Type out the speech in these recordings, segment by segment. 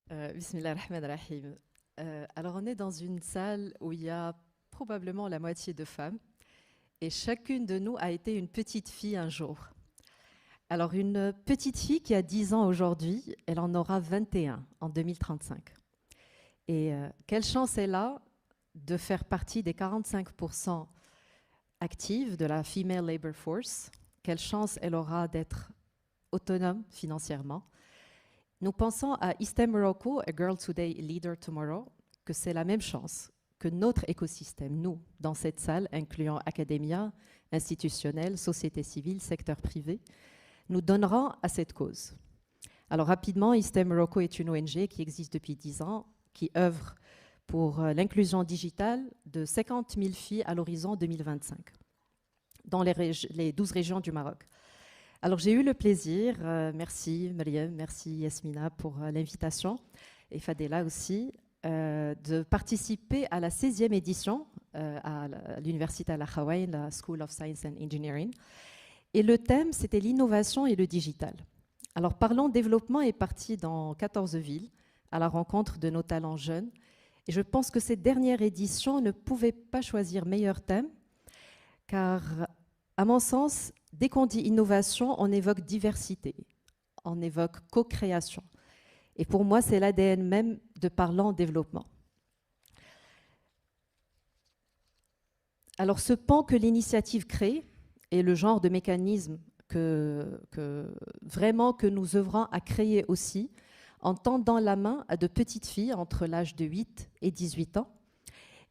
Bismillah ar-Rahman ar-Rahim. Alors, on est dans une salle où il y a probablement la moitié de femmes et chacune de nous a été une petite fille un jour. Alors, une petite fille qui a 10 ans aujourd'hui, elle en aura 21 en 2035. Et quelle chance elle a de faire partie des 45% actives de la Female Labor Force. Quelle chance elle aura d'être autonome financièrement. Nous pensons à ISTEM Morocco, A Girl Today, Leader Tomorrow, que c'est la même chance que notre écosystème, nous, dans cette salle, incluant académia, institutionnels, société civile, secteur privé, nous donnerons à cette cause. Alors rapidement, ISTEM Morocco est une ONG qui existe depuis 10 ans, qui œuvre pour l'inclusion digitale de 50 000 filles à l'horizon 2025, dans les 12 régions du Maroc. Alors j'ai eu le plaisir, merci Mariam, merci Yasmina pour l'invitation, et Fadela aussi, de participer à la 16e édition à l'Université Al-Akhawaïn, la School of Science and Engineering. Et le thème, c'était l'innovation et le digital. Alors Parlons Développement est parti dans 14 villes à la rencontre de nos talents jeunes. Et je pense que cette dernière édition ne pouvait pas choisir meilleur thème, car à mon sens, dès qu'on dit innovation, on évoque diversité, on évoque co-création. Et pour moi, c'est l'ADN même de Parlons Développement. Alors, ce pan que l'initiative crée est le genre de mécanisme que nous œuvrons à créer aussi, en tendant la main à de petites filles entre l'âge de 8 et 18 ans.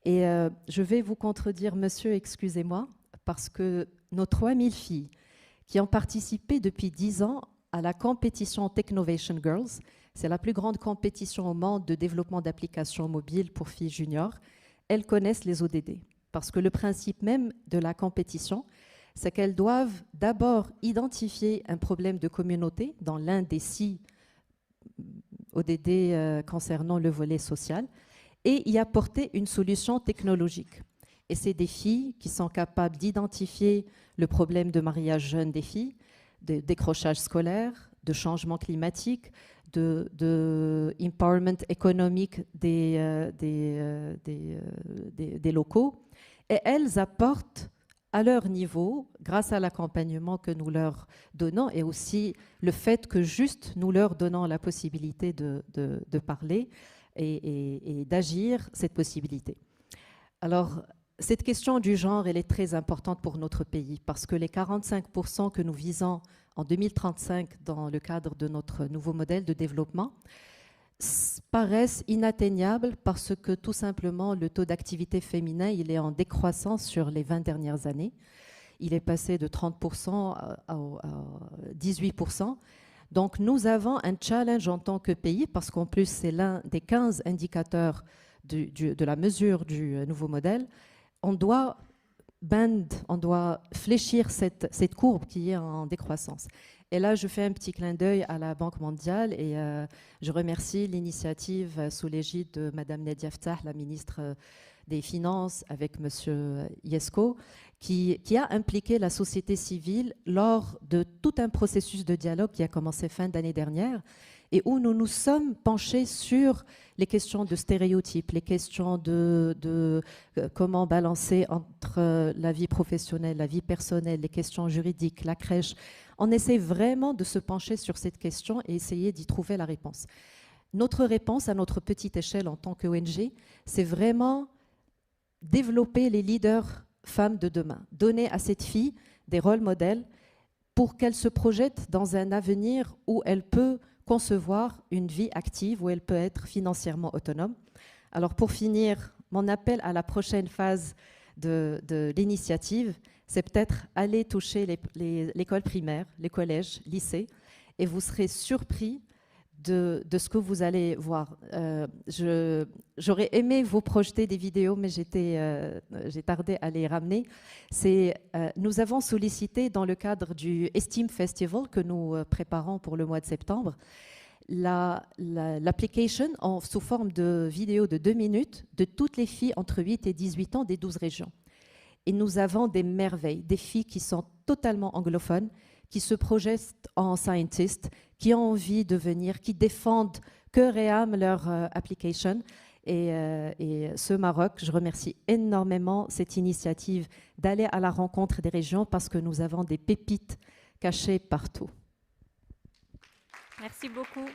Et je vais vous contredire, monsieur, excusez-moi, parce que nos 3000 filles qui ont participé depuis 10 ans à la compétition Technovation Girls, c'est la plus grande compétition au monde de développement d'applications mobiles pour filles juniors, elles connaissent les ODD. Parce que le principe même de la compétition, c'est qu'elles doivent d'abord identifier un problème de communauté dans l'un des 6 ODD concernant le volet social et y apporter une solution technologique. Et c'est des filles qui sont capables d'identifier le problème de mariage jeune des filles, de décrochage scolaire, de changement climatique, de empowerment économique des locaux. Et elles apportent à leur niveau, grâce à l'accompagnement que nous leur donnons et aussi le fait que juste nous leur donnons la possibilité de parler et d'agir, cette possibilité. Alors, cette question du genre, elle est très importante pour notre pays parce que les 45% que nous visons en 2035 dans le cadre de notre nouveau modèle de développement paraissent inatteignables parce que tout simplement le taux d'activité féminin, il est en décroissance sur les 20 dernières années. Il est passé de 30% à 18%. Donc nous avons un challenge en tant que pays parce qu'en plus c'est l'un des 15 indicateurs de la mesure du nouveau modèle. On doit fléchir cette courbe qui est en décroissance. Et là, je fais un petit clin d'œil à la Banque mondiale et je remercie l'initiative sous l'égide de Madame Nadia Ftah, la ministre des Finances, avec Monsieur Yesko, qui a impliqué la société civile lors de tout un processus de dialogue qui a commencé fin d'année dernière et où nous nous sommes penchés sur les questions de stéréotypes, les questions de comment balancer entre la vie professionnelle, la vie personnelle, les questions juridiques, la crèche. On essaie vraiment de se pencher sur cette question et essayer d'y trouver la réponse. Notre réponse à notre petite échelle en tant qu'ONG, c'est vraiment développer les leaders femmes de demain, donner à cette fille des rôles modèles pour qu'elle se projette dans un avenir où elle peut concevoir une vie active, où elle peut être financièrement autonome. Alors pour finir, mon appel à la prochaine phase de l'initiative, c'est peut-être aller toucher l'école primaire, les collèges, lycées, et vous serez surpris de ce que vous allez voir. J'aurais aimé vous projeter des vidéos, mais j'ai tardé à les ramener. Nous avons sollicité dans le cadre du Esteem Festival que nous préparons pour le mois de septembre, l'application sous forme de vidéo de 2 minutes de toutes les filles entre 8 et 18 ans des 12 régions. Et nous avons des merveilles, des filles qui sont totalement anglophones, qui se projettent en scientist, qui ont envie de venir, qui défendent cœur et âme leur application. Et ce Maroc, je remercie énormément cette initiative d'aller à la rencontre des régions parce que nous avons des pépites cachées partout. Merci beaucoup.